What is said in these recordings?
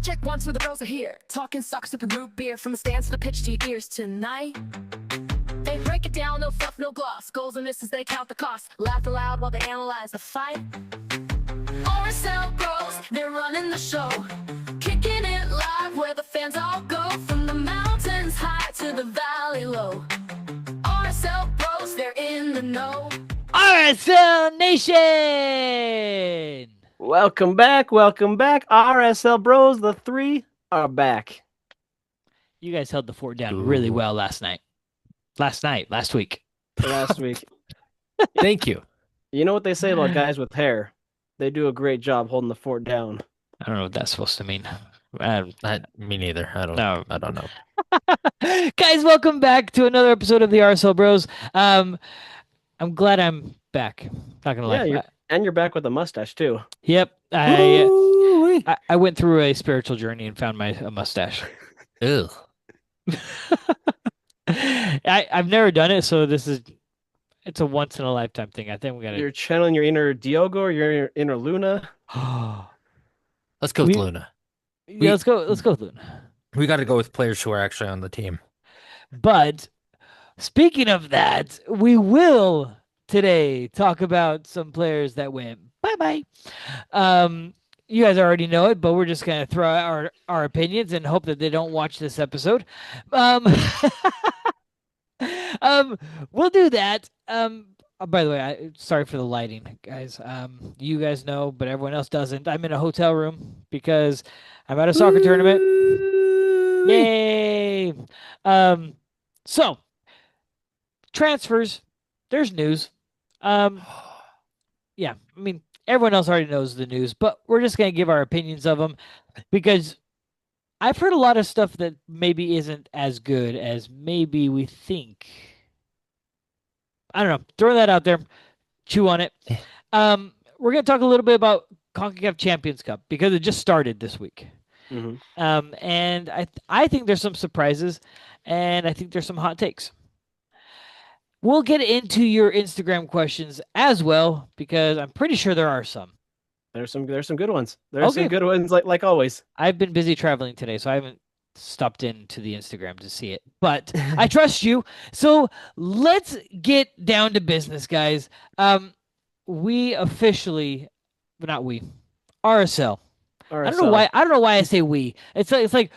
Check once where the bros are here. Talking soccer, sipping root beer. From the stands to the pitch to your ears tonight. They break it down, no fluff, no gloss. Goals and misses, they count the cost. Laugh aloud while they analyze the fight. RSL bros, they're running the show. Kicking it live where the fans all go. From the mountains high to the valley low. RSL bros, they're in the know. RSL Nation! Welcome back. RSL Bros, the three are back. You guys held the fort down really well last week. Last week. Thank you. You know what they say about guys with hair? They do a great job holding the fort down. I don't know what that's supposed to mean. Me neither. I don't know. Guys, welcome back to another episode of the RSL Bros. I'm glad I'm back. Not gonna lie. You're back with a mustache too. Yep. I went through a spiritual journey and found a mustache. Ew. I've never done it, so it's a once in a lifetime thing. I think we gotta. You're channeling your inner Diogo or your inner Luna. Let's go with Luna. Yeah, let's go with Luna. We got to go with players who are actually on the team. But speaking of that, we will today talk about some players that went bye-bye. You guys already know it, but we're just going to throw out our opinions and hope that they don't watch this episode. We'll do that. By the way, sorry for the lighting, guys. You guys know, but everyone else doesn't. I'm in a hotel room because I'm at a soccer tournament. Yay! So, transfers. There's news. Yeah, I mean, everyone else already knows the news, but we're just going to give our opinions of them because I've heard a lot of stuff that maybe isn't as good as maybe we think. I don't know. Throw that out there. Chew on it. We're going to talk a little bit about CONCACAF Champions Cup because it just started this week. Mm-hmm. And I think there's some surprises, and I think there's some hot takes. We'll get into your Instagram questions as well because I'm pretty sure there are some. There's some good ones. There's some good ones like always. I've been busy traveling today, so I haven't stopped into the Instagram to see it. But I trust you. So let's get down to business, guys. We officially, but not we, RSL. I don't know why I say we. It's like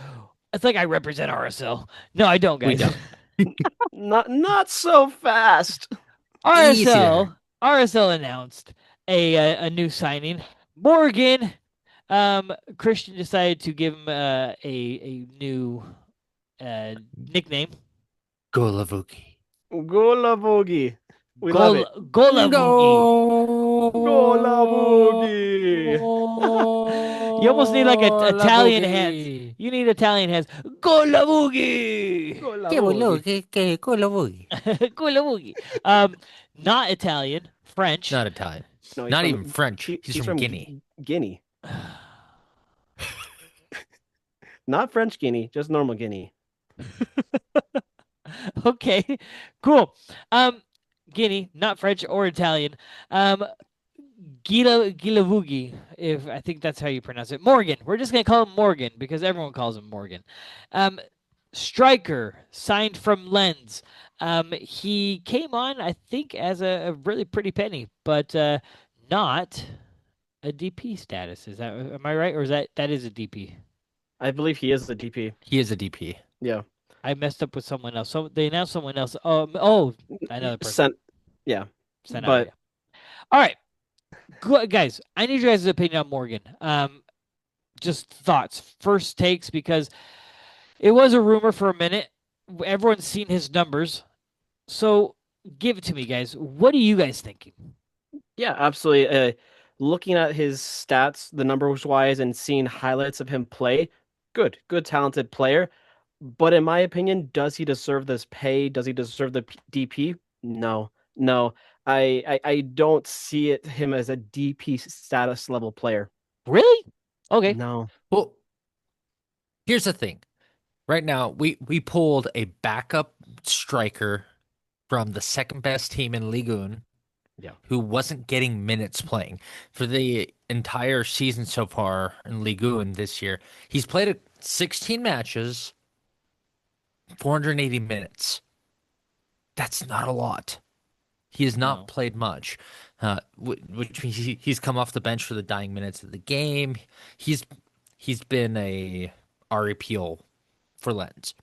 I represent RSL. No, I don't, guys. We don't. Not so fast. RSL announced a new signing. Morgan, Christian decided to give him a new nickname. Go lavogui. Go lavogui. We Go love it. Go lavogui. Go lavogui. You almost need like an Italian hands. You need Italian hands. Go lavogui. Go lavogui. Go lavogui. Not Italian. French. Not Italian. No, Not even French. He's from Guinea. Guinea. Not French Guinea, just normal Guinea. Okay, cool. Guinea, not French or Italian. Gilavugi, if I think that's how you pronounce it. Morgan. We're just gonna call him Morgan because everyone calls him Morgan. Striker signed from Lens. He came on, I think, as a really pretty penny, but not a DP status. Am I right, or is that is a DP? I believe he is a DP. He is a DP. Yeah. I messed up with someone else. So they announced someone else. Another person. Sent out. All right, guys. I need you guys' opinion on Morgan. Just thoughts, first takes, because it was a rumor for a minute. Everyone's seen his numbers, so give it to me, guys. What are you guys thinking? Yeah, absolutely. Looking at his stats, the numbers wise, and seeing highlights of him play, good, talented player. But in my opinion, does he deserve this pay? Does he deserve the DP? No. I don't see him as a DP status level player. Really? Okay. No. Well, here's the thing. Right now, we pulled a backup striker from the second best team in Ligue 1 who wasn't getting minutes playing for the entire season so far in Ligue 1 this year. He's played 16 matches, 480 minutes. That's not a lot. He has not played much, which means he's come off the bench for the dying minutes of the game. He's been a REPL for Lens.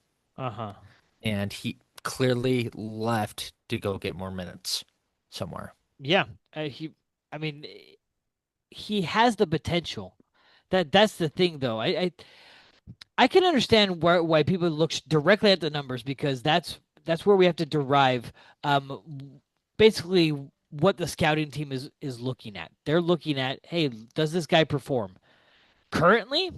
And he clearly left to go get more minutes somewhere. Yeah, I mean, he has the potential. That's the thing, though. I can understand why people look directly at the numbers, because that's where we have to derive basically what the scouting team is looking at. They're looking at, hey, does this guy perform? Currently,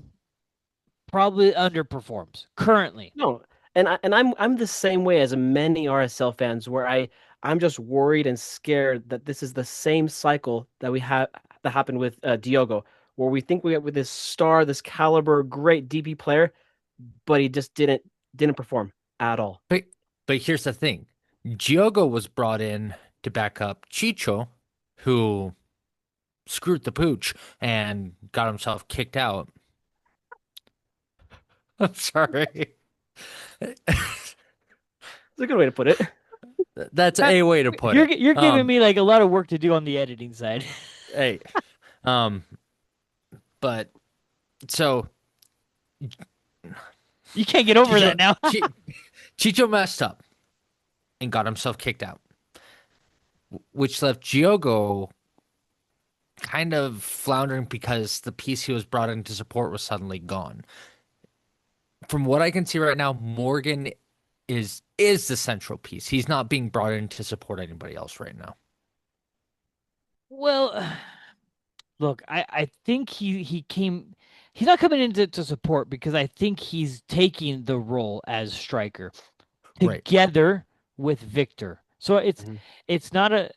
probably underperforms. Currently. No, and I'm the same way as many RSL fans, where I'm just worried and scared that this is the same cycle that we had that happened with Diogo, where we think we got with this star, this caliber, great DP player, but he just didn't perform at all. But here's the thing. Diogo was brought in to back up Chicho, who screwed the pooch and got himself kicked out. I'm sorry. It's a good way to put it. That's a way to put it. You're giving me like a lot of work to do on the editing side. Hey, but so you can't get over that now. Chicho messed up and got himself kicked out, which left Diogo kind of floundering because the piece he was brought in to support was suddenly gone. From what I can see right now, Morgan is the central piece. He's not being brought in to support anybody else right now. Well, look, I think he's not coming in to support, because I think he's taking the role as striker together with Victor. So it's not a,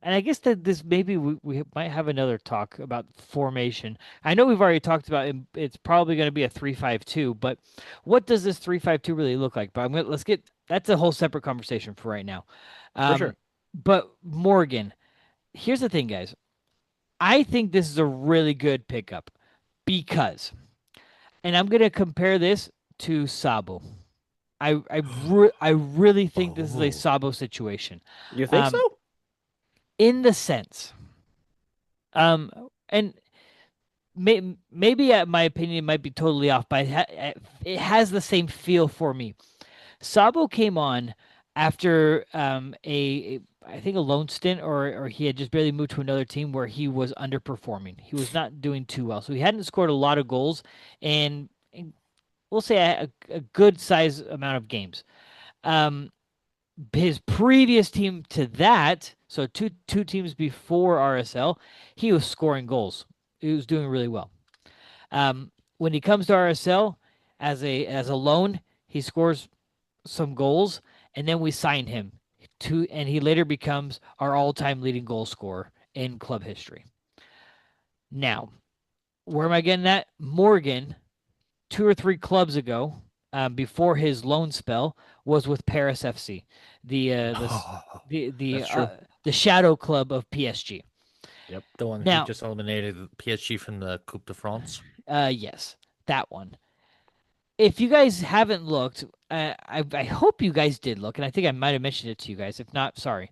and I guess that this maybe we might have another talk about formation. I know we've already talked about it's probably going to be a 3-5-2, but what does this 3-5-2 really look like? But that's a whole separate conversation for right now. For sure. But Morgan, here's the thing, guys. I think this is a really good pickup because, and I'm going to compare this to Sabo. I really think this is a Sabo situation. You think so? In the sense, and maybe my opinion might be totally off, but it has the same feel for me. Sabo came on after I think a loan stint, or he had just barely moved to another team where he was underperforming. He was not doing too well, so he hadn't scored a lot of goals, and we'll say a good size amount of games. His previous team to that, so two teams before RSL, he was scoring goals. He was doing really well. When he comes to RSL as a loan, he scores some goals, and then we sign him and he later becomes our all-time leading goal scorer in club history. Now, where am I getting at? Morgan, 2 or 3 clubs ago, before his loan spell, was with Paris FC, the shadow club of PSG. Yep, the one who just eliminated PSG from the Coupe de France. Yes, that one. If you guys haven't looked, I hope you guys did look, and I think I might have mentioned it to you guys. If not, sorry.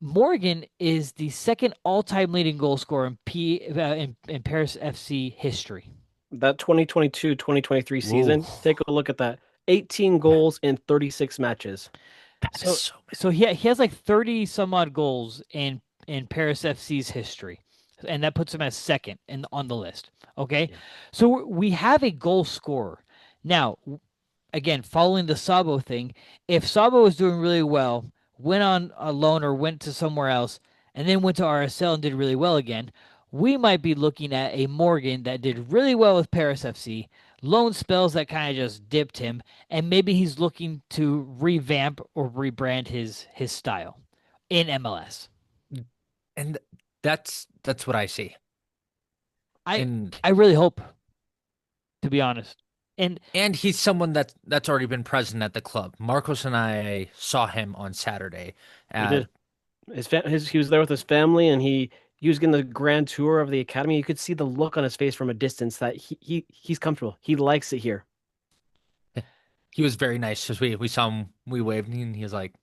Morgan is the second all-time leading goal scorer in Paris FC history. That 2022-2023 season, take a look at that. 18 goals in 36 matches. So he has like 30 some odd goals in Paris FC's history, and that puts him as second on the list. Okay, so we have a goal scorer. Now, again, following the Sabo thing, if Sabo was doing really well, went on a loan or went to somewhere else, and then went to RSL and did really well again, we might be looking at a Morgan that did really well with Paris FC, loan spells that kind of just dipped him, and maybe he's looking to revamp or rebrand his style in MLS. And that's what I see. I really hope, to be honest. And he's someone that's already been present at the club. Marcos and I saw him on Saturday at He was there with his family, and he was getting the grand tour of the academy. You could see the look on his face from a distance that he's comfortable. He likes it here. He was very nice because we saw him, we waved, and he was like,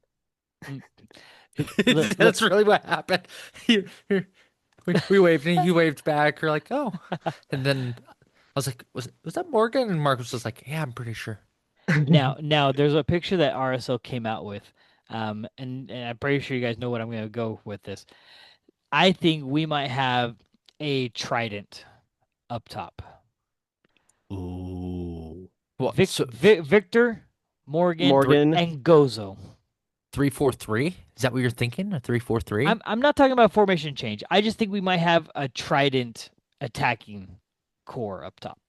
Look, "That's really what happened." We waved, and he waved back. We're like, "Oh," and then I was like, "Was that Morgan?" And Mark was just like, "Yeah, I'm pretty sure." now there's a picture that RSL came out with, and I'm pretty sure you guys know what I'm going to go with this. I think we might have a trident up top. Ooh. Well, So Victor, Morgan, and Gozo. 3-4-3? Is that what you're thinking? A 3-4-3? I'm not talking about formation change. I just think we might have a trident attacking core up top.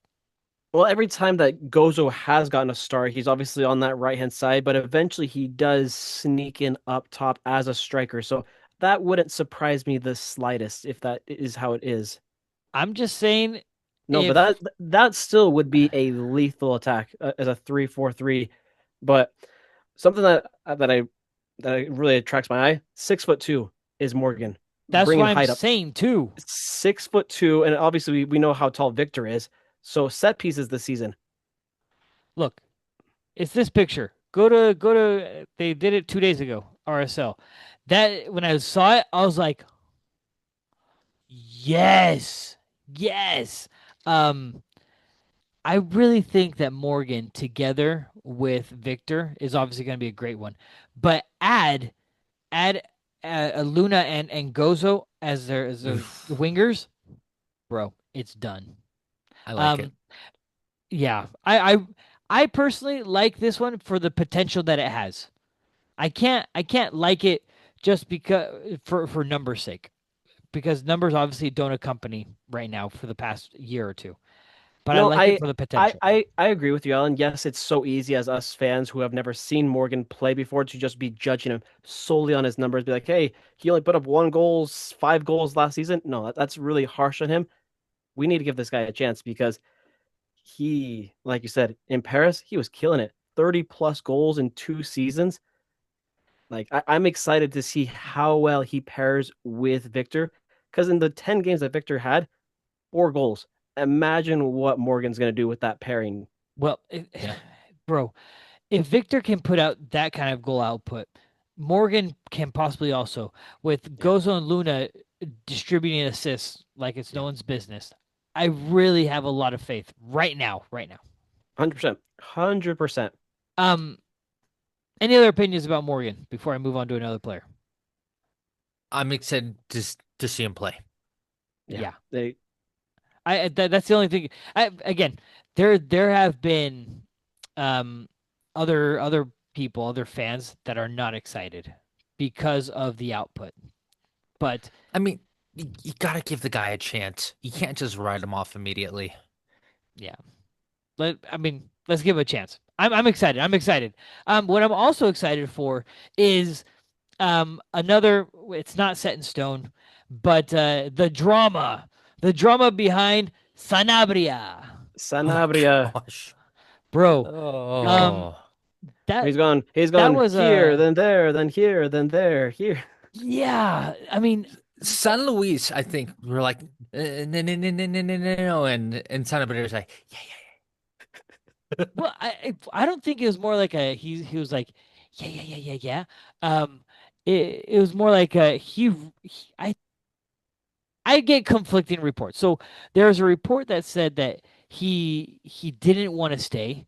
Well, every time that Gozo has gotten a start, he's obviously on that right-hand side, but eventually he does sneak in up top as a striker. So that wouldn't surprise me the slightest if that is how it is. I'm just saying. No, but that still would be a lethal attack as a 3-4-3. But something that really attracts my eye, 6'2" is Morgan. That's Bringing what height I'm up. saying too. 6'2", and obviously we know how tall Victor is. So set pieces this season. Look, it's this picture. Go to. They did it 2 days ago. RSL. That when I saw it, I was like, yes, yes. I really think that Morgan together with Victor is obviously going to be a great one, but add Luna and Gozo as their wingers, bro, it's done. I like it. Yeah, I personally like this one for the potential that it has. I can't like it just because for numbers' sake, because numbers obviously don't accompany right now for the past year or two. But No, I like it for the potential. I agree with you, Alan. Yes, it's so easy as us fans who have never seen Morgan play before to just be judging him solely on his numbers. Be like, hey, he only put up 1 goal, 5 goals last season. No, that's really harsh on him. We need to give this guy a chance because he, like you said, in Paris, he was killing it. 30+ goals in 2 seasons. Like I'm excited to see how well he pairs with Victor. Because in the 10 games that Victor had, 4 goals. Imagine what Morgan's going to do with that pairing. Well, bro, if Victor can put out that kind of goal output, Morgan can possibly also. With Gozo and Luna distributing assists like it's no one's business, I really have a lot of faith right now. 100%. 100%. Any other opinions about Morgan before I move on to another player? I'm excited to see him play. Yeah. That's the only thing. Again, there have been other people, other fans that are not excited because of the output. But I mean, you got to give the guy a chance. You can't just write him off immediately. Yeah. Let's give it a chance. I'm excited. What I'm also excited for is another. It's not set in stone, but the drama behind Sanabria. Sanabria. Oh, gosh. Bro. Oh. He's gone here, then there, then here, then there, here. Yeah, I mean, San Luis, I think, were like, no, no, and Sanabria was like, yeah. well, I don't think it was more like he was like, yeah. It was more like I get conflicting reports. So there's a report that said that he didn't want to stay,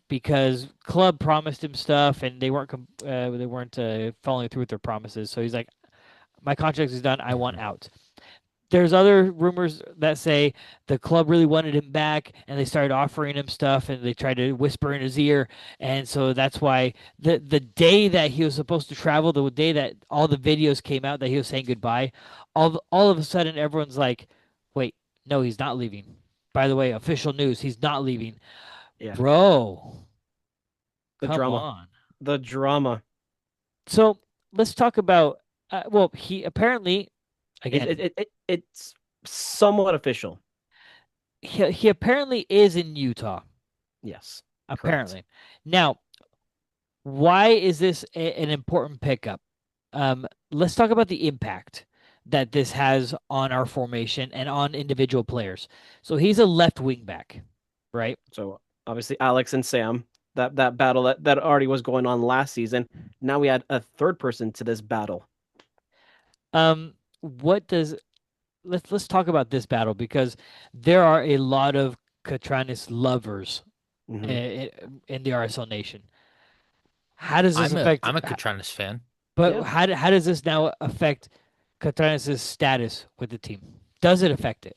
because club promised him stuff and they weren't following through with their promises. So he's like, my contract is done. I want out. There's other rumors that say the club really wanted him back and they started offering him stuff and they tried to whisper in his ear. And so that's why the day that he was supposed to travel, the day that all the videos came out that he was saying goodbye, all of a sudden everyone's like, wait, no, he's not leaving. By the way, official news, he's not leaving. Yeah. Bro. The Come drama. on. The drama. So let's talk about, he apparently, again, it's somewhat official. He apparently is in Utah. Yes. Apparently. Correct. Now, why is this an important pickup? Let's talk about the impact that this has on our formation and on individual players. So he's a left wing back, right? So obviously Alex and Sam, that battle that already was going on last season. Now we add a third person to this battle. What does let's talk about this battle because there are a lot of Catranis lovers in the RSL nation. How does this affect? I'm a Catranis fan. But Yeah. how does this now affect Catranis' status with the team? Does it affect it?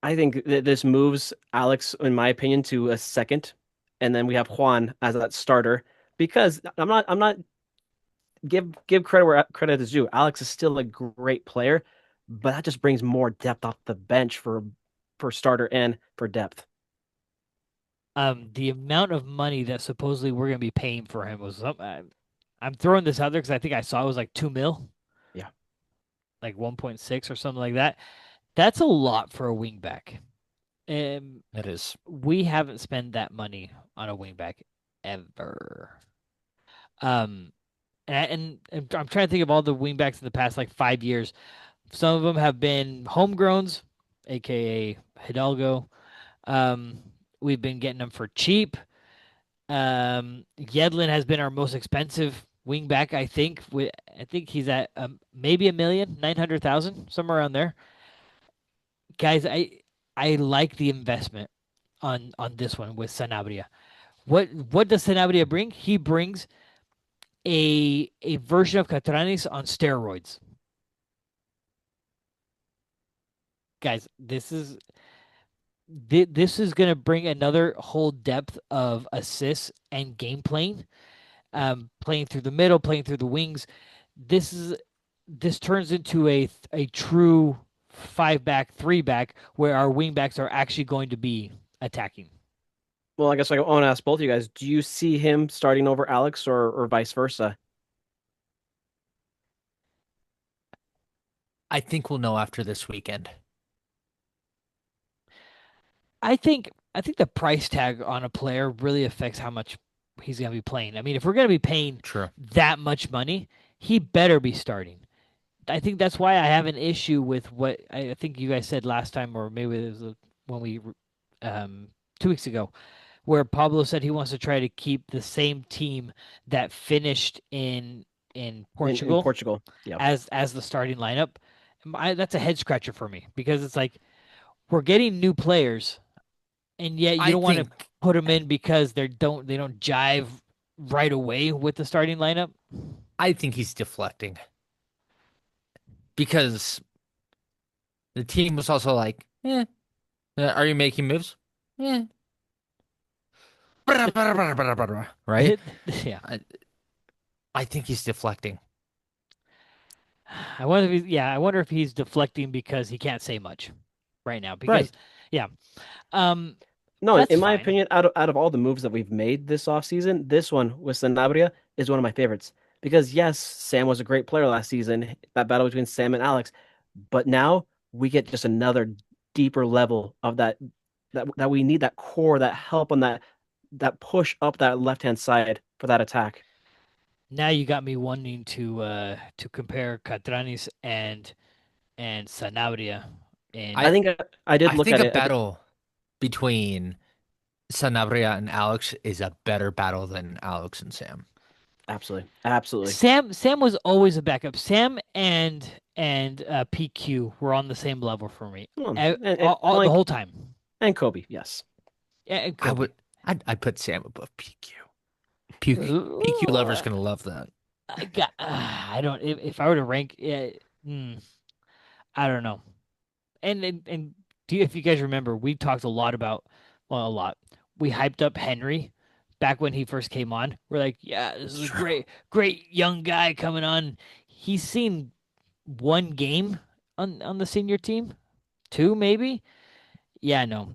I think that this moves Alex, in my opinion, to a second, and then we have Juan as that starter. Because I'm not give credit where credit is due. Alex is still a great player, but that just brings more depth off the bench for starter and for depth. The amount of money that supposedly we're gonna be paying for him was I'm throwing this out there because I think I saw it was like 2 mil. Yeah. Like 1.6 or something like that. That's a lot for a wingback. It is. We haven't spent that money on a wingback ever. And I'm trying to think of all the wingbacks in the past like 5 years. Some of them have been homegrowns, aka Hidalgo. We've been getting them for cheap. Yedlin has been our most expensive wingback, I think. I think he's at maybe 1,900,000, somewhere around there. Guys, I like the investment on this one with Sanabria. What does Sanabria bring? He brings a version of Catranis on steroids. Guys, this is going to bring another whole depth of assists and game playing, playing through the middle, playing through the wings. This turns into a true 5-back, 3-back, where our wing backs are actually going to be attacking. Well, I guess I want to ask both of you guys: do you see him starting over Alex, or vice versa? I think we'll know after this weekend. I think the price tag on a player really affects how much he's going to be playing. I mean, if we're going to be paying that much money, he better be starting. I think that's why I have an issue with what I think you guys said last time, or maybe it was when we 2 weeks ago, where Pablo said he wants to try to keep the same team that finished in Portugal, In Portugal, yeah, as the starting lineup. That's a head scratcher for me because it's like we're getting new players, and yet you don't want to put them in because they don't jive right away with the starting lineup. I think he's deflecting because the team was also like, are you making moves? Yeah. Right? Yeah. I think he's deflecting. I wonder if he's deflecting because he can't say much right now. Because no, in my fine. opinion, out of all the moves that we've made this offseason, this one with Sanabria is one of my favorites. Because yes, Sam was a great player last season, that battle between Sam and Alex, but now we get just another deeper level of that we need, that core, that help on that push up that left-hand side for that attack. Now you got me wanting to compare Catranis and Sanabria. I think I did look at it. A battle between Sanabria and Alex is a better battle than Alex and Sam. Absolutely. Sam was always a backup. Sam and PQ were on the same level for me the whole time. And Kobe, yes. Yeah, and Kobe. I'd put Sam above PQ. PQ lover's gonna love that. I don't. If I were to rank, I don't know. And if you guys remember, we talked a lot about a lot. We hyped up Henry back when he first came on. We're like, yeah, this is a great young guy coming on. He's seen one game on the senior team, 2 maybe. Yeah, no.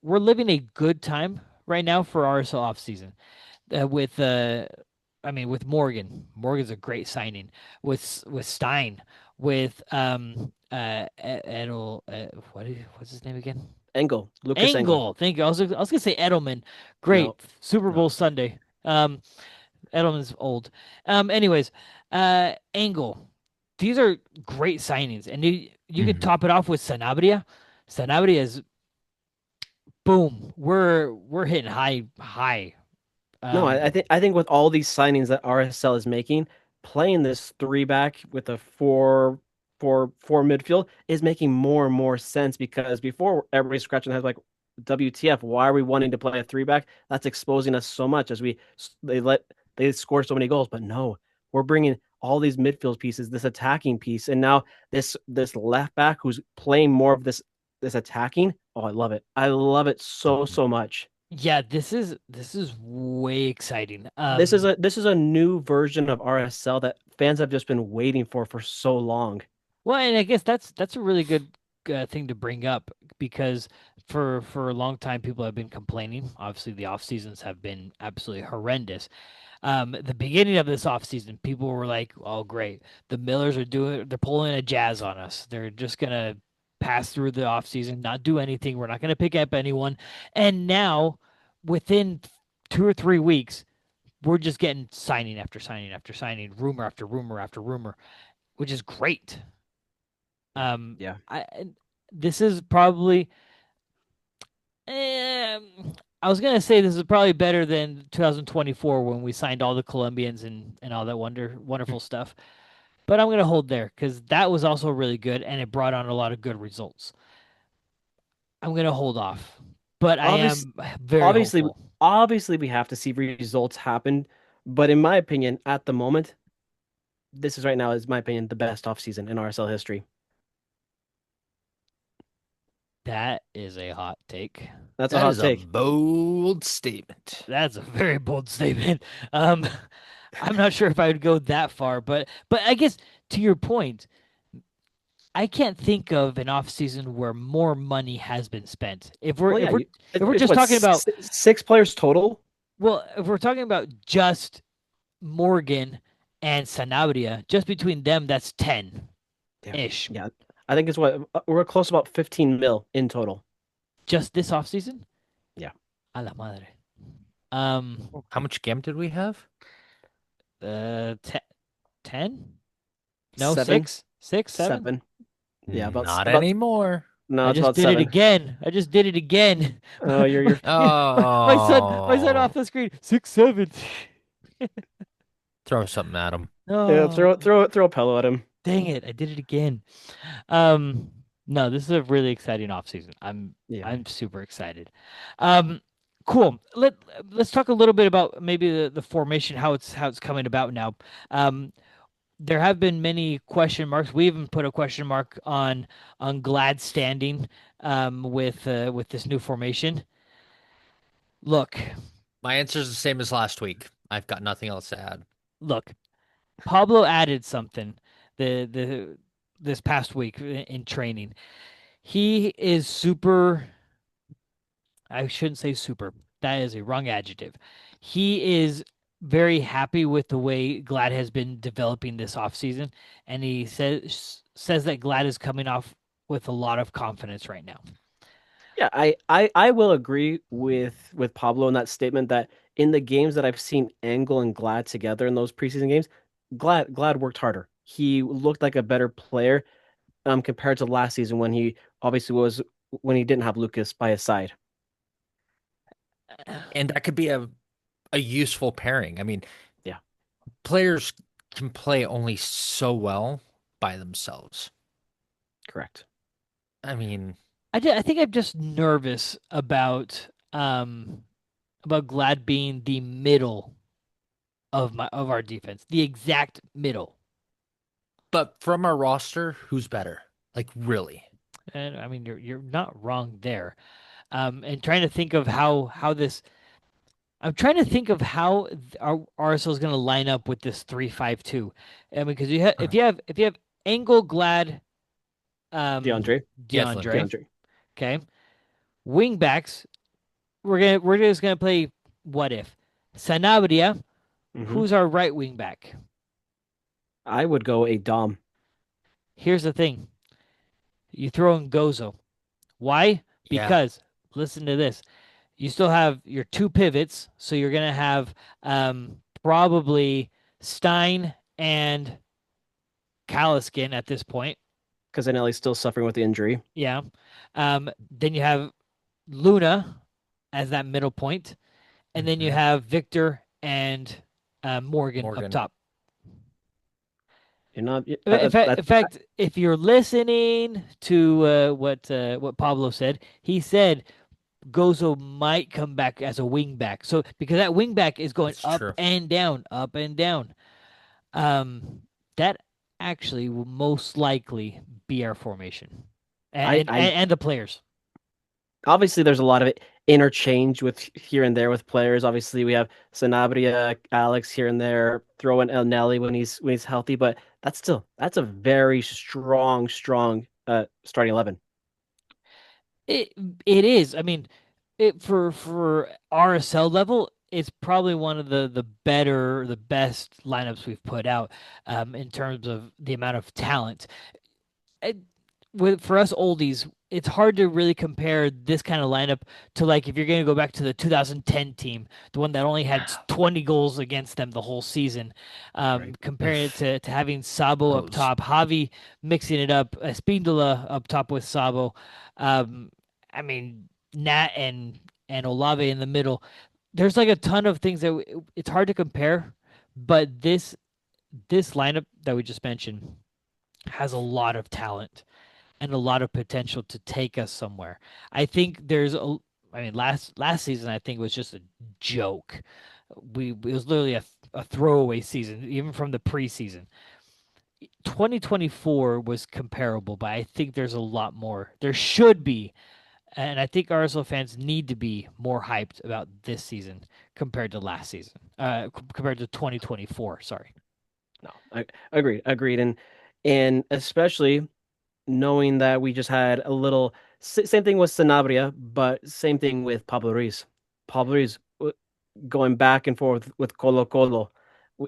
We're living a good time right now for RSL offseason. With Morgan. Morgan's a great signing. With Stein, with Edel, what's his name again? Lucas Engel. Thank you. I was gonna say Edelman. Great. Super Bowl Sunday. Edelman's old. Anyways, Angle. These are great signings, and you could top it off with Sanabria. Sanabria is boom. We're hitting high. No, I think with all these signings that RSL is making, playing this three back with a four midfield is making more and more sense because before everybody's scratching their heads like, WTF, why are we wanting to play a three back? That's exposing us so much as they score so many goals. But no, we're bringing all these midfield pieces, this attacking piece, and now this left back who's playing more of this attacking. Oh, I love it. I love it so much. Yeah, this is way exciting. This is a new version of RSL that fans have just been waiting for so long. Well, and I guess that's a really good thing to bring up because for a long time people have been complaining. Obviously, the off seasons have been absolutely horrendous. The beginning of this off season, people were like, "Oh, great, the Millers they're pulling a jazz on us. They're just gonna pass through the off season, not do anything. We're not gonna pick up anyone." And now, within 2 or 3 weeks, we're just getting signing after signing after signing, rumor after rumor after rumor, which is great. Yeah. This is probably. I was gonna say this is probably better than 2024 when we signed all the Colombians and all that wonderful stuff. But I'm gonna hold there because that was also really good and it brought on a lot of good results. I'm gonna hold off, but I am very obviously hopeful. obviously we have to see results happen, but in my opinion, at the moment, this is right now, is my opinion, the best offseason in RSL history. That is a hot take. That's That a hot is take. a bold statement. That's a very bold statement. I'm not sure if I would go that far, but I guess to your point, I can't think of an off season where more money has been spent. If we're Well, yeah, if we're it's just what, talking about six players total? well, if we're talking about just Morgan and Sanabria, just between them, that's 10 ish. Yeah. I think it's what we're close to about 15 mil in total. Just this off season? Yeah. A la madre. How much GAM did we have? 10? No, Seven? 6, 7. 7. Yeah, Not anymore. No, I it's just about did 7. it again. I just did it again. Oh, you're My son off the screen. 6, 7. Throw something at him. yeah, No. throw a pillow at him. Dang it, I did it again. No, this is a really exciting offseason. I'm super excited. Cool. Let's talk a little bit about maybe the formation, how it's coming about now. There have been many question marks. We even put a question mark on Glad standing with this new formation. Look, My answer is the same as last week. I've got nothing else to add. look. Pablo added something this past week in training. He is super. I shouldn't say super. That is a wrong adjective. He is very happy with the way Glad has been developing this offseason, and he says that Glad is coming off with a lot of confidence right now. Yeah, I will agree with Pablo in that statement that in the games that I've seen Angle and Glad together in those preseason games, Glad worked harder. He looked like a better player compared to last season when he didn't have Lucas by his side. And that could be a useful pairing. I mean, yeah, players can play only so well by themselves. Correct. I mean, I think I'm just nervous about Glad being the middle of our defense, the exact middle. But from our roster, who's better? Like really? And I mean, you're not wrong there. And trying to think of how this. I'm trying to think of how our RSL is going to line up with this 3-5-2. I mean, because if you have Angle, Glad, DeAndre. Okay, wing backs. We're just gonna play what if Sanabria. Who's our right wing back? I would go a Dom. Here's the thing. You throw in Gozo. Why? Because listen to this. You still have your two pivots, so you're gonna have probably Stein and Caliskin at this point. Because Anelli's still suffering with the injury. Yeah. Then you have Luna as that middle point, and then you have Victor and Morgan up top. You're not. In fact, if you're listening to what Pablo said, he said Gozo might come back as a wing back. So because that wing back is going up and down, up and down. That actually will most likely be our formation, and the players. Obviously, there's a lot of interchange with here and there with players. Obviously, we have Sanabria, Alex here and there. Throw in El Nelly when he's healthy, but that's a very strong starting 11. It is. I mean, it for RSL level, it's probably one of the best lineups we've put out in terms of the amount of talent. For us oldies, it's hard to really compare this kind of lineup to, like, if you're going to go back to the 2010 team, the one that only had 20 goals against them the whole season. Comparing it to having Sabo up top, Javi mixing it up, Espindola up top with Sabo. I mean, Nat and Olave in the middle. There's like a ton of things that it's hard to compare, but this lineup that we just mentioned has a lot of talent and a lot of potential to take us somewhere. I think last season I think was just a joke. It was literally a throwaway season, even from the preseason. 2024 was comparable, but I think there's a lot more. There should be, and I think RSL fans need to be more hyped about this season compared to last season. Compared to 2024. Sorry. No, I agreed, and especially knowing that we just had a little same thing with Sanabria, but same thing with Pablo Ruiz. Pablo Ruiz going back and forth with Colo Colo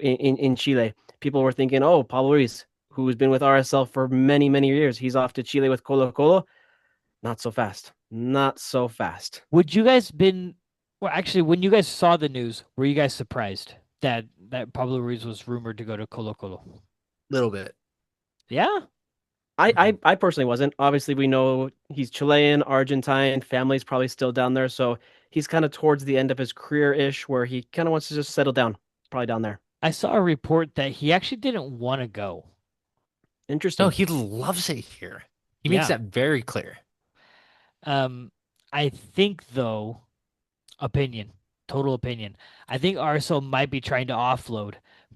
in Chile. People were thinking, oh, Pablo Ruiz, who's been with RSL for many, many years, he's off to Chile with Colo Colo. Not so fast. Not so fast. Would you guys actually, when you guys saw the news, were you guys surprised that Pablo Ruiz was rumored to go to Colo Colo? Little bit. Yeah. I personally wasn't. Obviously, we know he's Chilean, Argentine, family's probably still down there, so he's kind of towards the end of his career-ish, where he kind of wants to just settle down, probably down there. I saw a report that he actually didn't want to go. Interesting. No, he loves it here. He makes that very clear. I think, though, total opinion, I think RSL might be trying to offload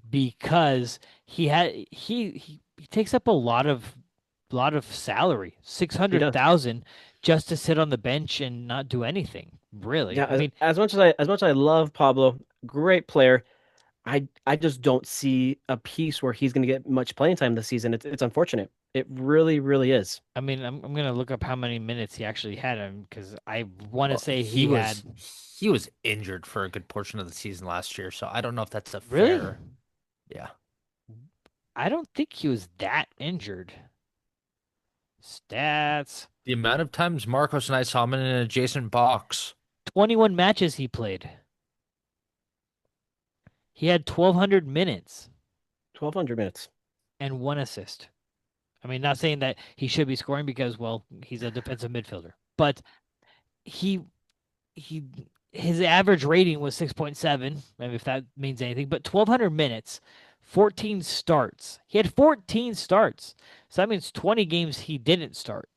because he takes up a lot of salary, 600,000 just to sit on the bench and not do anything. Really? Yeah, I mean, as much as I love Pablo, great player, I just don't see a piece where he's going to get much playing time this season. It's unfortunate. It really, really is. I mean, I'm going to look up how many minutes he actually had because I want to say he was injured for a good portion of the season last year, so I don't know if that's really fair. Yeah. I don't think he was that injured. Stats. The amount of times Marcos and I saw him in an adjacent box. 21 matches he played. He had 1,200 minutes. 1,200 minutes. And 1 assist. I mean, not saying that he should be scoring because, well, he's a defensive midfielder. But his average rating was 6.7, maybe if that means anything. But 1,200 minutes, 14 starts. He had 14 starts. So that means 20 games he didn't start.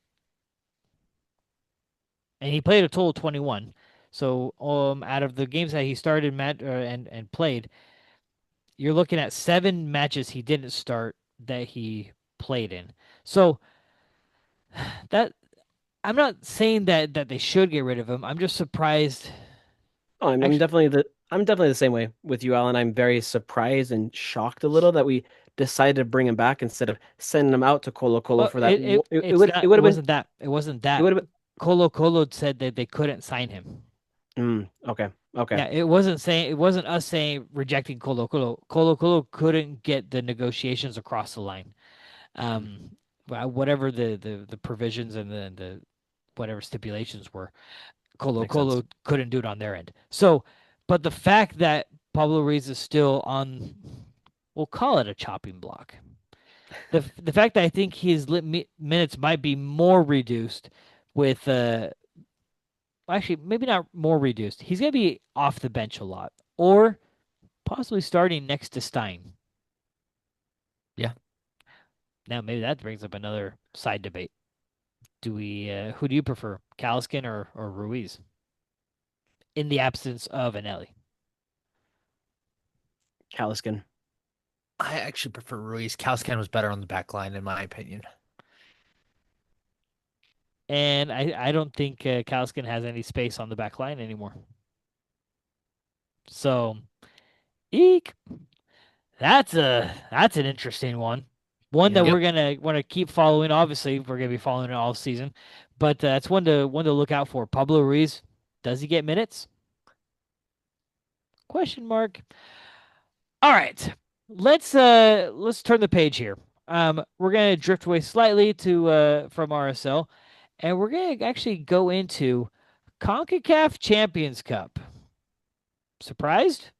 And he played a total of 21. So out of the games that he started and played, you're looking at 7 matches he didn't start that he played in. So that I'm not saying that they should get rid of him. I'm just surprised. Oh, I'm definitely the same way with you, Alan. I'm very surprised and shocked a little that we decided to bring him back instead of sending him out to Colo Colo for that. It wasn't that. It wasn't that. It would have been. Colo Colo said that they couldn't sign him. Okay. Yeah, it wasn't us saying rejecting Colo Colo. Colo Colo couldn't get the negotiations across the line. Whatever the provisions and the whatever stipulations were, Colo Colo couldn't do it on their end. So, but the fact that Pablo Ruiz is still on, we'll call it a chopping block. The fact that I think his minutes might be more reduced with actually maybe not more reduced. He's gonna be off the bench a lot, or possibly starting next to Stein. Yeah. Now maybe that brings up another side debate. Do we? Who do you prefer, Caliscan or Ruiz? In the absence of Anelli. Caliscan. I actually prefer Ruiz. Caliscan was better on the back line, in my opinion. And I don't think Caliscan has any space on the back line anymore. So, eek. That's an interesting one. One that we're gonna want to keep following. Obviously, we're gonna be following it all season, but that's one to look out for. Pablo Ruiz, does he get minutes? Question mark. All right, let's turn the page here. We're gonna drift away slightly to from RSL, and we're gonna actually go into CONCACAF Champions Cup. Surprised?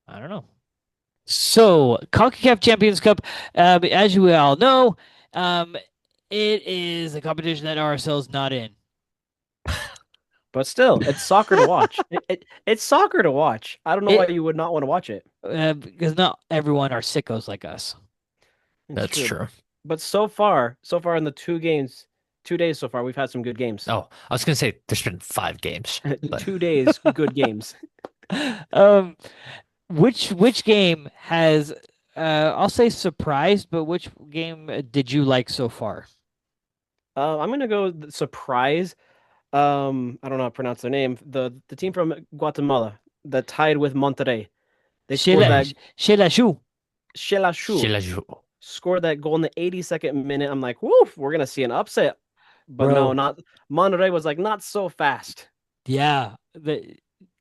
I don't know. So, CONCACAF Champions Cup, as you all know, it is a competition that RSL is not in. But still, it's soccer to watch. It's soccer to watch. I don't know why you would not want to watch it. Because not everyone are sickos like us. That's true. But so far in the 2 days so far, we've had some good games. Oh, I was going to say there's been 5 games. But... 2 days, good games. Which game has I'll say surprised, but which game did you like so far? I'm gonna go surprise. I don't know how to pronounce their name. The team from Guatemala that tied with Monterrey. They scored that Shelashu scored that goal in the 82nd minute. I'm like, woof, we're gonna see an upset. But no, not Monterrey was like not so fast. Yeah, the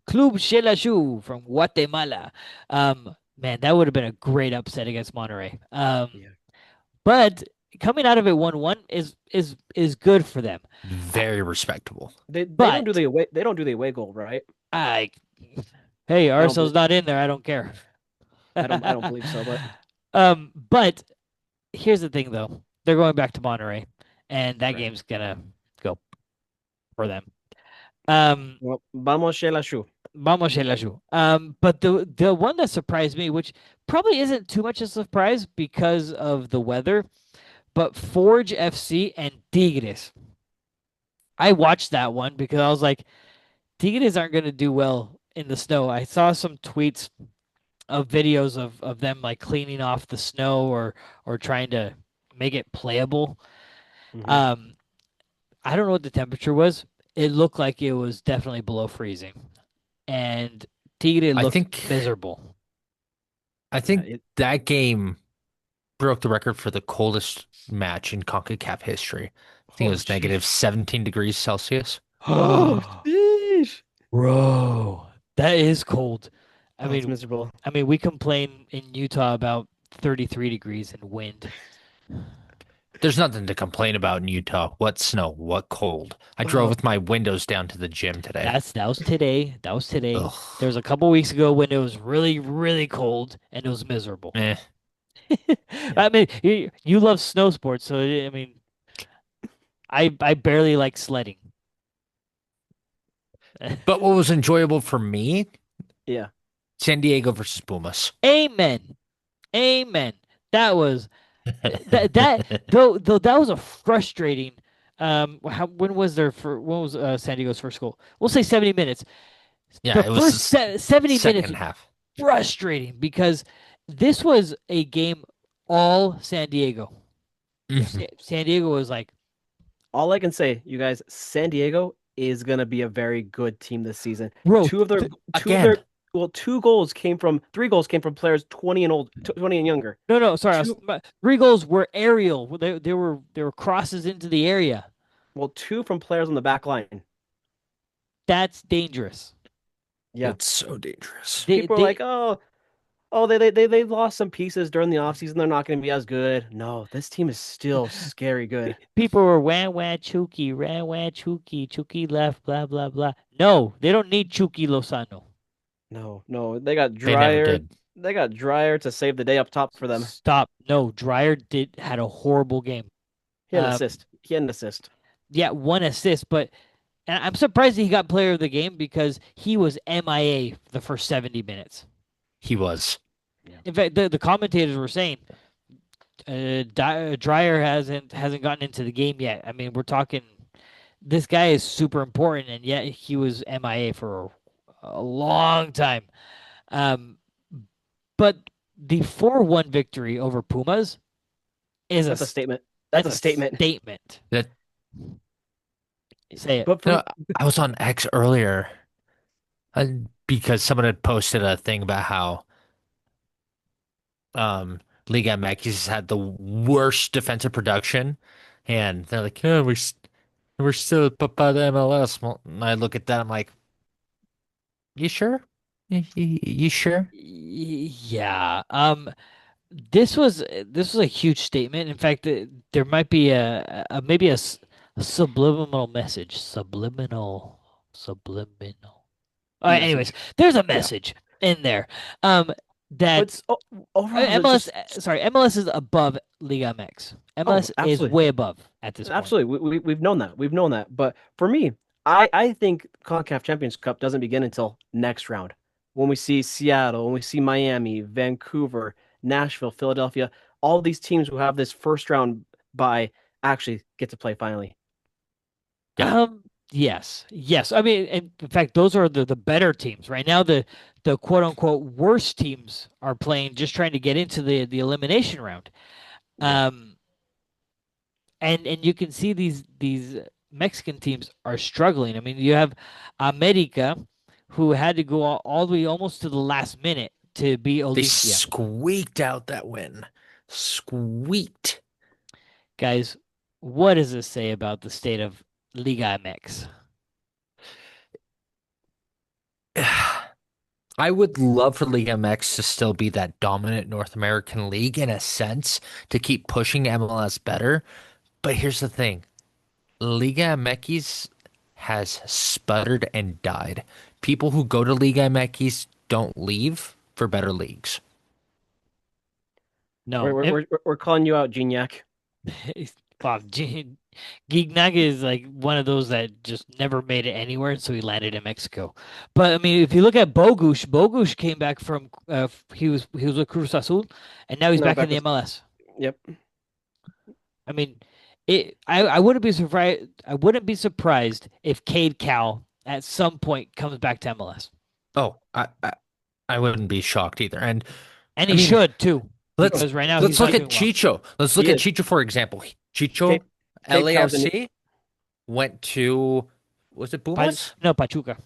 Club Shelashu from Guatemala. Man, that would have been a great upset against Monterrey. But coming out of it 1-1 is good for them. Very respectable. They don't do the away goal, right? Hey, RSL's not in there. I don't care. I don't believe so, but but here's the thing though. They're going back to Monterrey, and that game's gonna go for them. Well, vamos Shelashu. But the one that surprised me, which probably isn't too much of a surprise because of the weather, but Forge FC and Tigres. I watched that one because I was like, Tigres aren't going to do well in the snow. I saw some tweets of videos of them like cleaning off the snow or trying to make it playable. Mm-hmm. I don't know what the temperature was. It looked like it was definitely below freezing. And Tigre looked miserable. I think that game broke the record for the coldest match in CONCACAF history. I think it was negative 17 degrees Celsius. Bro, that is cold. I mean, it's miserable. I mean, we complain in Utah about 33 degrees and wind. There's nothing to complain about in Utah. What snow? What cold? I drove with my windows down to the gym today. That was today. Ugh. There was a couple weeks ago when it was really, really cold and it was miserable. I mean, you love snow sports, so I mean, I barely like sledding. But what was enjoyable for me? Yeah. San Diego versus Pumas. Amen. That was that was a frustrating. When was San Diego's first goal? We'll say 70 minutes. Yeah, it was 70 minutes. Half. Frustrating because this was a game all San Diego. Mm-hmm. San Diego was like. All I can say, you guys, San Diego is gonna be a very good team this season. Bro, 3 goals came from players 20 and younger. No, sorry. 3 goals were aerial. They were crosses into the area. Well, 2 from players on the back line. That's dangerous. Yeah, it's so dangerous. People are like, they lost some pieces during the offseason. They're not going to be as good. No, this team is still scary good. People were wah Chucky, Chucky left, blah blah blah. No, they don't need Chucky Lozano. No, they got They never drier. did. They got drier to save the day up top for them. Stop. No, Dreyer had a horrible game. He had an assist. He had an assist. Yeah, one assist, but and I'm surprised he got player of the game because he was MIA the first 70 minutes. He was. In fact, the commentators were saying Dreyer hasn't gotten into the game yet. I mean, we're talking this guy is super important, and yet he was MIA for a long time. But the 4-1 victory over Pumas is That's a statement. That's a statement. Statement. That Say it. But no, I was on X earlier because someone had posted a thing about how Liga MX has had the worst defensive production, and they're like, "Yeah, we're still by the MLS." Well, and I look at that, I'm like, "You sure? You sure?" Yeah. This was a huge statement. In fact, there might be maybe a subliminal message. Subliminal. Anyways, there's a message in there. That MLS. Sorry, MLS is above Liga MX. MLS is way above at this point. Absolutely, we've known that. We've known that. But for me, I think CONCACAF Champions Cup doesn't begin until next round. When we see Seattle, when we see Miami, Vancouver, Nashville, Philadelphia, all these teams who have this first round bye actually get to play finally. Yes. I mean, in fact, those are the better teams right now. The quote unquote worst teams are playing, just trying to get into the elimination round. And you can see these Mexican teams are struggling. I mean, you have America, who had to go all the way almost to the last minute to beat Olimpia. They squeaked out that win. Squeaked. Guys, what does this say about the state of Liga MX? I would love for Liga MX to still be that dominant North American league in a sense, to keep pushing MLS better. But here's the thing. Liga MX has sputtered and died. People who go to Liga MX don't leave for better leagues. No, we're calling you out, Gignac. Gignac is like one of those that just never made it anywhere, so he landed in Mexico. But I mean, if you look at Bogusz came back from he was with Cruz Azul, and now he's back in the MLS. Yep. I mean, I wouldn't be surprised. I wouldn't be surprised if Cade Cal at some point comes back to MLS. Oh, I wouldn't be shocked either, and he should too. Let's right now look at Chicho. Well. Let's look at Chicho for example. Chicho, LAFC went to, was it Pumas? No, Pachuca.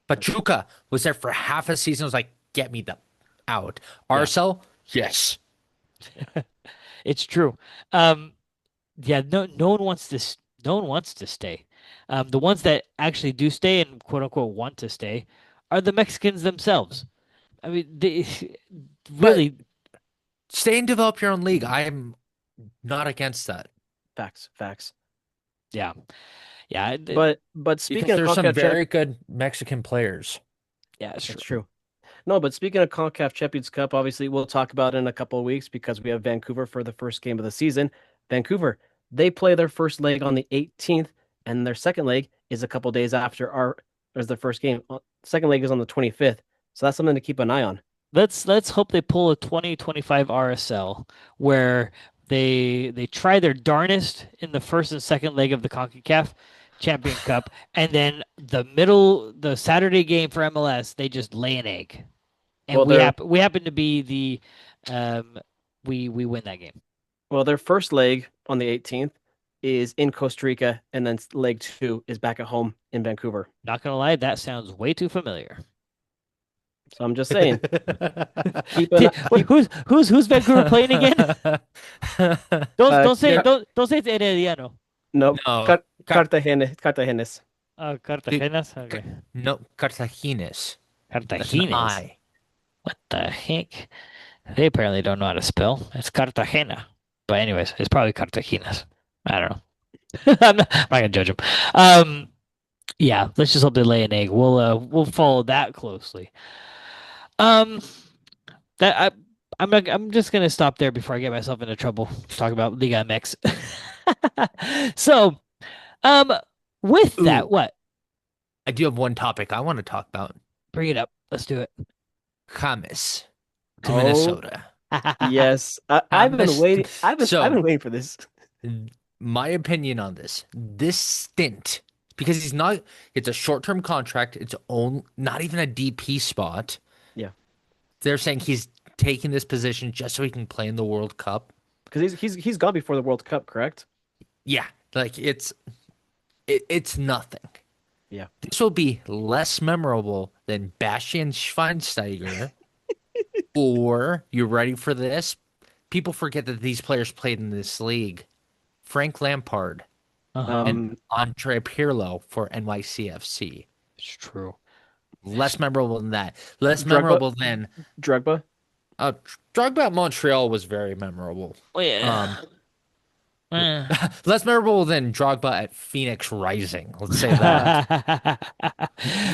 Pachuca was there for half a season. Was like, get me out. RSL, yes. It's true. Yeah, no one wants to. No one wants to stay. The ones that actually do stay and quote unquote want to stay are the Mexicans themselves. I mean, they really stay and develop your own league. I am not against that. Facts. Yeah. But speaking of there's some very good Mexican players. Yeah, it's true. No, but speaking of CONCACAF Champions Cup, obviously we'll talk about it in a couple of weeks because we have Vancouver for the first game of the season. Vancouver, they play their first leg on the 18th, and their second leg is a couple days after their first game. Second leg is on the 25th, so that's something to keep an eye on. Let's hope they pull a 2025 RSL where they try their darnest in the first and second leg of the CONCACAF Champions Cup, and then the Saturday game for MLS, they just lay an egg, and we happen to be the we win that game. Well, their first leg on the 18th is in Costa Rica, and then leg 2 is back at home in Vancouver. Not gonna lie, that sounds way too familiar. So I'm just saying. Wait, who's Vancouver playing again? Don't say it's Herediano. No. Cartagenes. Cartagenas. Okay. No, Cartagenes. Cartagenes. What the heck? They apparently don't know how to spell. It's Cartagena. But anyways, it's probably Cartagenas. I don't know. I'm not gonna judge them. Yeah, let's just hope they lay an egg. We'll follow that closely. Um, that I'm just gonna stop there before I get myself into trouble talking about Liga MX. So, um, with that, Ooh, what? I do have one topic I want to talk about. Bring it up. Let's do it. James to Oh, Minnesota. yes. I've been James. waiting. I've So, been waiting for this. my opinion on this stint, because it's a short-term contract. It's not even a DP spot. Yeah, They're saying he's taking this position just so he can play in the World Cup. because he's gone before the World Cup, correct? Yeah, like it's nothing. Yeah. This will be less memorable than Bastian Schweinsteiger. Or, you ready for this? People forget that these players played in this league. Frank Lampard Uh-huh. and Andre Pirlo for NYCFC. It's true. Less memorable than that. Less Drogba, memorable than Drogba. Drogba at Montreal was very memorable. Oh yeah. Less memorable than Drogba at Phoenix Rising. Let's say that.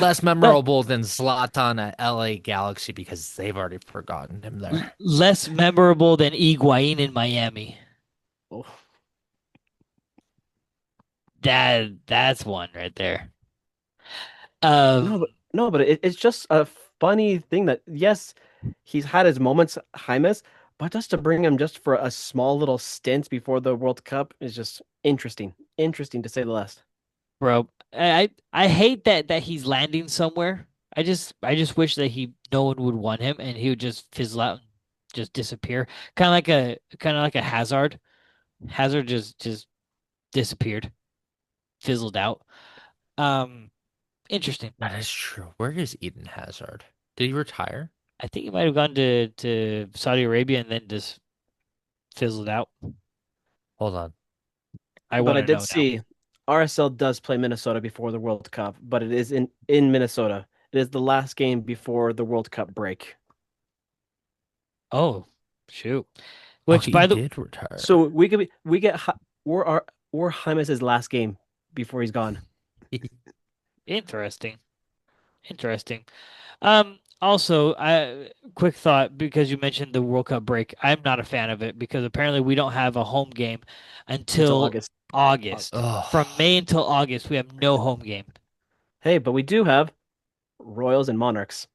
Less memorable than Zlatan at LA Galaxy because they've already forgotten him there. Less memorable than Higuain in Miami. Oh. That's one right there. No, but it's just a funny thing that yes, he's had his moments, James, but just to bring him just for a small little stint before the World Cup is just interesting. Interesting to say the least. Bro, I hate that he's landing somewhere. I just wish that no one would want him and he would just fizzle out and just disappear. Kind of like a Hazard. Hazard just disappeared. Fizzled out. Interesting. That is true. Where is Eden Hazard? Did he retire? I think he might have gone to Saudi Arabia and then just fizzled out. Hold on. But I did see RSL does play Minnesota before the World Cup, but it is in Minnesota. It is the last game before the World Cup break. Oh, shoot. Which he by the did retire. So we're James' last game before he's gone. Interesting. Also, quick thought because you mentioned the World Cup break. I'm not a fan of it because apparently we don't have a home game until August. From May until August, we have no home game. Hey, but we do have Royals and Monarchs.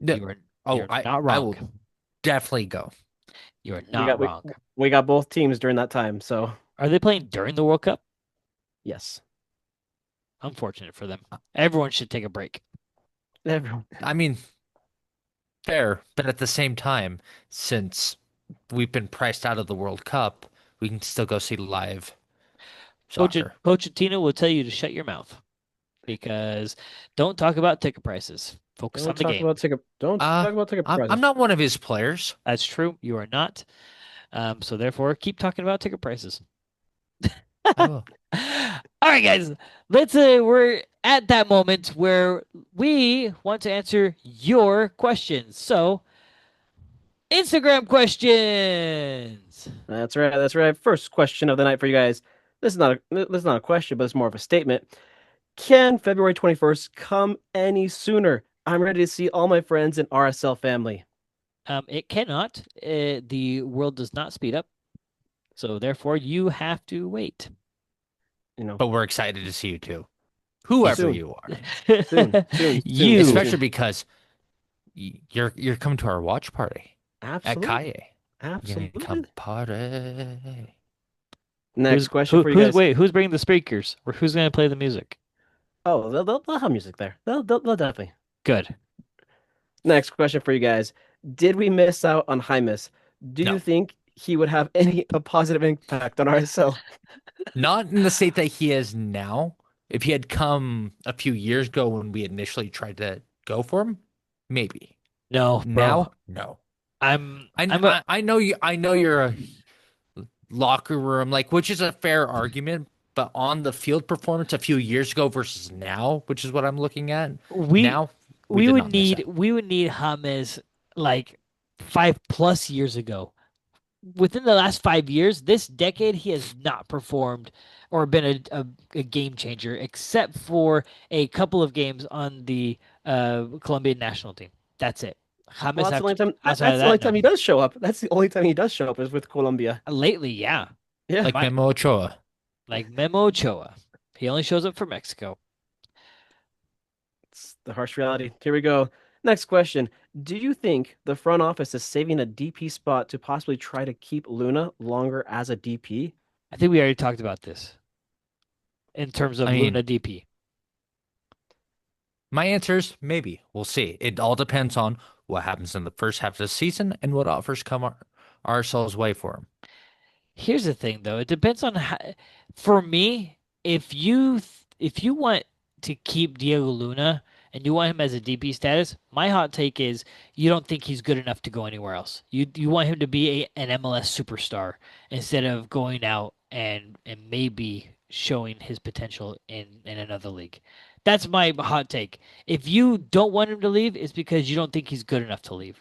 You're not wrong. I will definitely go. You're not wrong. We got both teams during that time, so. Are they playing during the World Cup? Yes. Unfortunate for them. Everyone should take a break. Everyone. I mean, fair, but at the same time, since we've been priced out of the World Cup, we can still go see live soccer. Pochettino will tell you to shut your mouth because don't talk about ticket prices. Focus on the game. Don't talk about ticket prices. I'm not one of his players. That's true. You are not. So therefore, keep talking about ticket prices. Oh. All right, guys. We're at that moment where we want to answer your questions. So, Instagram questions. That's right. First question of the night for you guys. This is not a question, but it's more of a statement. Can February 21st come any sooner? I'm ready to see all my friends and RSL family. It cannot. The world does not speed up. So therefore, you have to wait. But we're excited to see you too. Whoever you are. Soon. You. Especially because you're coming to our watch party. Absolutely. At Kaye. Absolutely. Come party. Next question for you guys. Wait, who's bringing the speakers? Or who's going to play the music? Oh, they'll have music there. They'll definitely. Good. Next question for you guys. Did we miss out on James? Do you think he would have a positive impact on RSL? Not in the state that he is now. If he had come a few years ago when we initially tried to go for him, maybe. No, now, no. I know you're a locker room, which is a fair argument, but on the field performance a few years ago versus now, which is what I'm looking at. We would need James 5+ years ago. Within the last 5 years, this decade, he has not performed or been a game changer, except for a couple of games on the Colombian national team. That's it. James Well, that's the only time. outside of That's the only that, time he no. does show up. That's the only time he does show up is with Colombia. Lately, yeah. Yeah. Like My- Memo Ochoa. Like Memo Ochoa. He only shows up for Mexico. It's the harsh reality. Here we go. Next question. Do you think the front office is saving a DP spot to possibly try to keep Luna longer as a DP? I think we already talked about this in terms of I mean, Luna DP. My answer is maybe. We'll see. It all depends on what happens in the first half of the season and what offers come RSL's way for him. Here's the thing, though. It depends on how, for me, if you want to keep Diego Luna and you want him as a DP status, my hot take is you don't think he's good enough to go anywhere else. You want him to be an MLS superstar instead of going out and maybe showing his potential in another league. That's my hot take. If you don't want him to leave, it's because you don't think he's good enough to leave.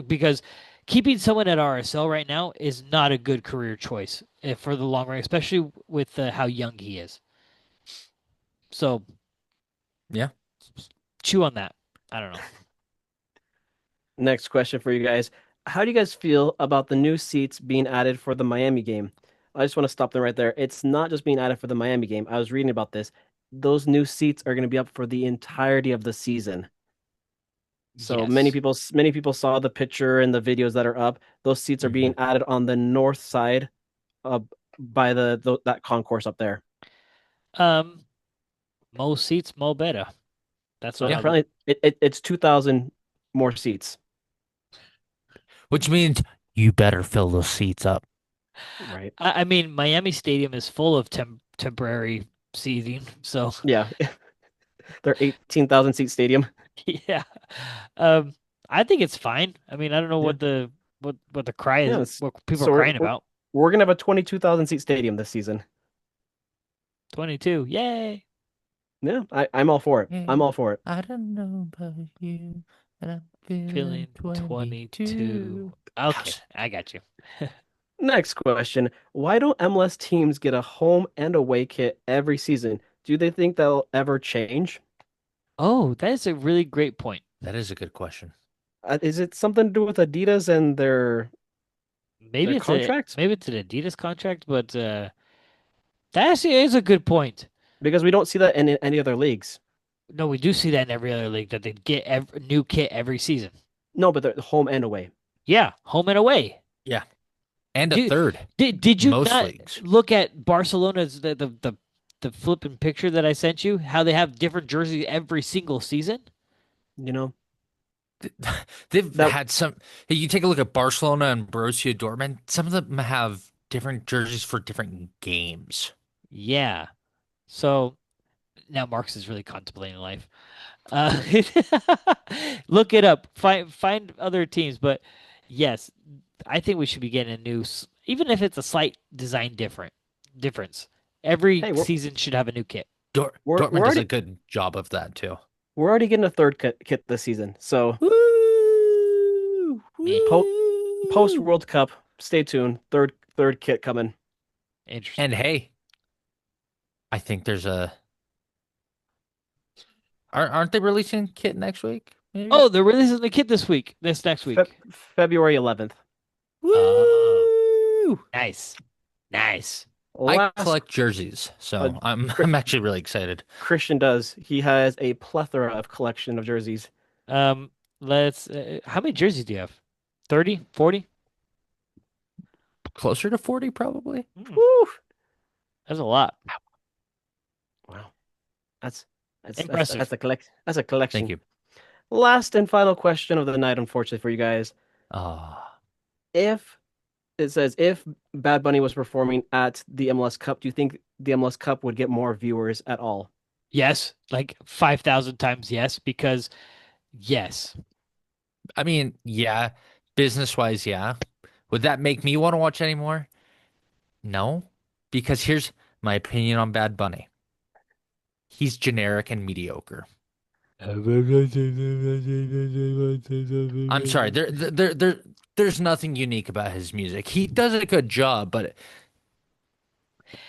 Because keeping someone at RSL right now is not a good career choice for the long run, especially with how young he is. So, Yeah. chew on that. I don't know. Next question for you guys. How do you guys feel about the new seats being added for the Miami game? I just want to stop them right there. It's not just being added for the Miami game. I was reading about this. Those new seats are going to be up for the entirety of the season. So Yes. many people saw the picture and the videos that are up. Those seats are being added on the north side by that concourse up there. Mo seats, mo better. That's So what apparently it's 2,000 more seats. Which means you better fill those seats up. Right. I mean, Miami Stadium is full of temporary seating, so Yeah. They're 18,000 seat stadium. yeah. I think it's fine. I mean, I don't know what the cry Yeah, is, what people so are we're- crying about. We're gonna have a 22,000 seat stadium this season. 22, yay! Yeah, I'm all for it. I'm all for it. I don't know about you, but I'm Feeling 22. Okay, I got you. Next question. Why don't MLS teams get a home and away kit every season? Do they think that'll ever change? Oh, that is a really great point. That is a good question. Is it something to do with Adidas and their Maybe it's contract? maybe it's an Adidas contract, but that actually is a good point. Because we don't see that in any other leagues. No, we do see that in every other league that they get a new kit every season. No, but they're home and away. Yeah, home and away. Yeah. And a Dude, third. Did you Most not leagues. look at Barcelona's the flipping picture that I sent you? How they have different jerseys every single season? You know? They've had some. Hey, you take a look at Barcelona and Borussia Dortmund. Some of them have different jerseys for different games. Yeah. So now Marcus is really contemplating life. Look it up. Find other teams, but yes, I think we should be getting a new, even if it's a slight design difference. Every season should have a new kit. Dortmund does a good job of that too. We're already getting a third kit this season. So post World Cup, stay tuned. Third kit coming. Interesting. And hey, I think there's aren't they releasing kit next week? Maybe? Oh, they're releasing the kit this next week. February 11th. Woo! Nice. I collect jerseys, so I'm actually really excited. Christian does. He has a plethora of collection of jerseys. Let's. How many jerseys do you have? 30, 40? Closer to 40, probably. Woo! That's a lot. Wow, that's impressive. That's a collection. That's a collection. Thank you. Last and final question of the night, unfortunately for you guys. If Bad Bunny was performing at the MLS Cup, do you think the MLS Cup would get more viewers at all? Yes, like 5,000 times yes, because yes. I mean, yeah, business-wise, yeah. Would that make me want to watch anymore? No, because here's my opinion on Bad Bunny. He's generic and mediocre. I'm sorry. There's nothing unique about his music. He does a good job, but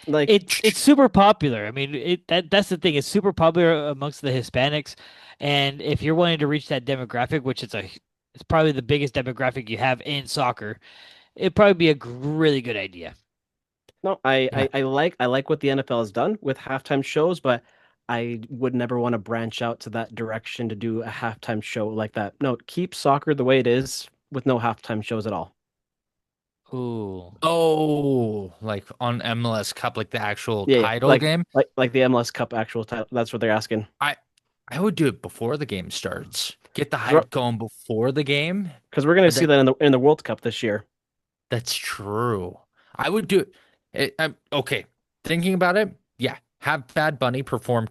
like it's super popular. I mean, that's the thing. It's super popular amongst the Hispanics, and if you're wanting to reach that demographic, which it's a It's probably the biggest demographic you have in soccer. It'd probably be a really good idea. No, I like what the NFL has done with halftime shows, but I would never want to branch out to that direction to do a halftime show like that. No, keep soccer the way it is with no halftime shows at all. Ooh. Oh, like on MLS Cup, like the actual Yeah, yeah, title game. like the MLS Cup actual title. That's what they're asking. I I would do it before the game starts. Get the Because we're, hype going before the game. 'Cause we're gonna And see then that in the World Cup this year. that's true. I would do it. Okay. Thinking about it, yeah. Have Bad Bunny perform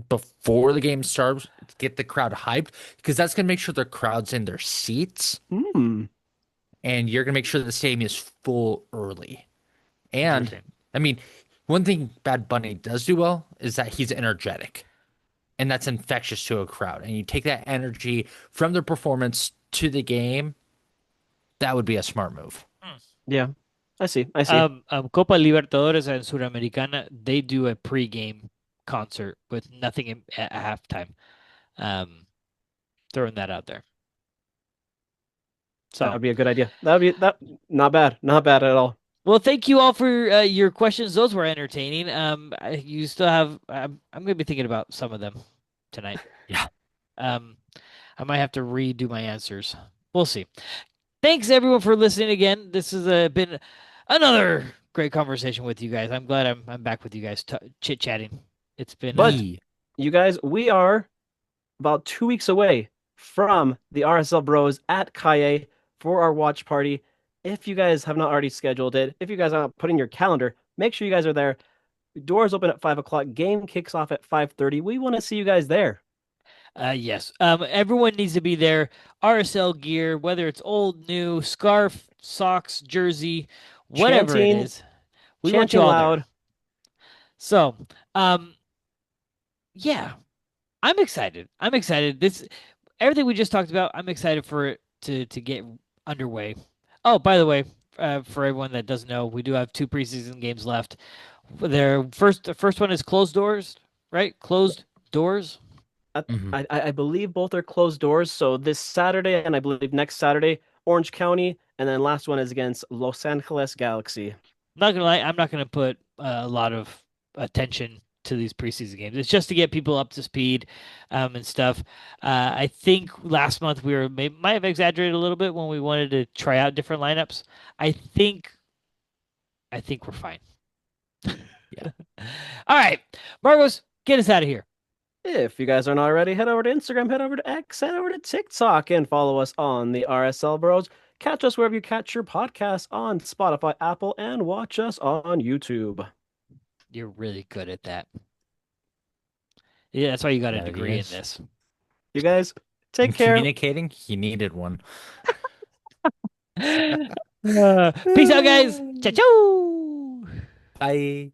before the game starts. Get the crowd hyped because that's gonna make sure the crowd's in their seats, Hmm. and you're gonna make sure the stadium is full early. And Interesting. I mean, one thing Bad Bunny does do well is that he's energetic, and that's infectious to a crowd. And you take that energy from the performance to the game, that would be a smart move. Yeah, I see. Copa Libertadores and Suramericana, they do a pre-game concert with nothing at halftime. Throwing that out there. That So, would be a good idea. That not bad, not bad at all. well, thank you all for your questions. Those were entertaining. You still have. I'm going to be thinking about some of them tonight. Yeah. I might have to redo my answers. We'll see. Thanks everyone for listening again. This has been another great conversation with you guys. I'm glad I'm back with you guys chit chatting. It's been. But you guys, we are about 2 weeks away from the RSL Bros at Kaye for our watch party. If you guys have not already scheduled it, if you guys are not putting your calendar, make sure you guys are there. Doors open at 5 o'clock. Game kicks off at 5:30. We want to see you guys there. Yes. Everyone needs to be there. RSL gear, whether it's old, new, scarf, socks, jersey, whatever it is. We want you all loud. there. So, yeah, I'm excited. Everything we just talked about, I'm excited for it to get underway. Oh, by the way, for everyone that doesn't know, we do have 2 preseason games left. The first one is closed doors, right? Closed doors. I believe both are closed doors. So this Saturday and I believe next Saturday, Orange County, and then last one is against Los Angeles Galaxy. Not gonna lie, I'm not gonna put a lot of attention to these preseason games. It's just to get people up to speed, and stuff. I think last month might have exaggerated a little bit when we wanted to try out different lineups. I think we're fine. Yeah. All right, Margos, get us out of here. If you guys aren't already, head over to Instagram, head over to X, head over to TikTok, and follow us on the RSL Bros. Catch us wherever you catch your podcasts on Spotify, Apple, and watch us on YouTube. You're really good at that. Yeah, that's why you got a Yeah, degree in yes. this. You guys, take care. Communicating, he needed one. Peace out, guys. Ciao, ciao. Bye.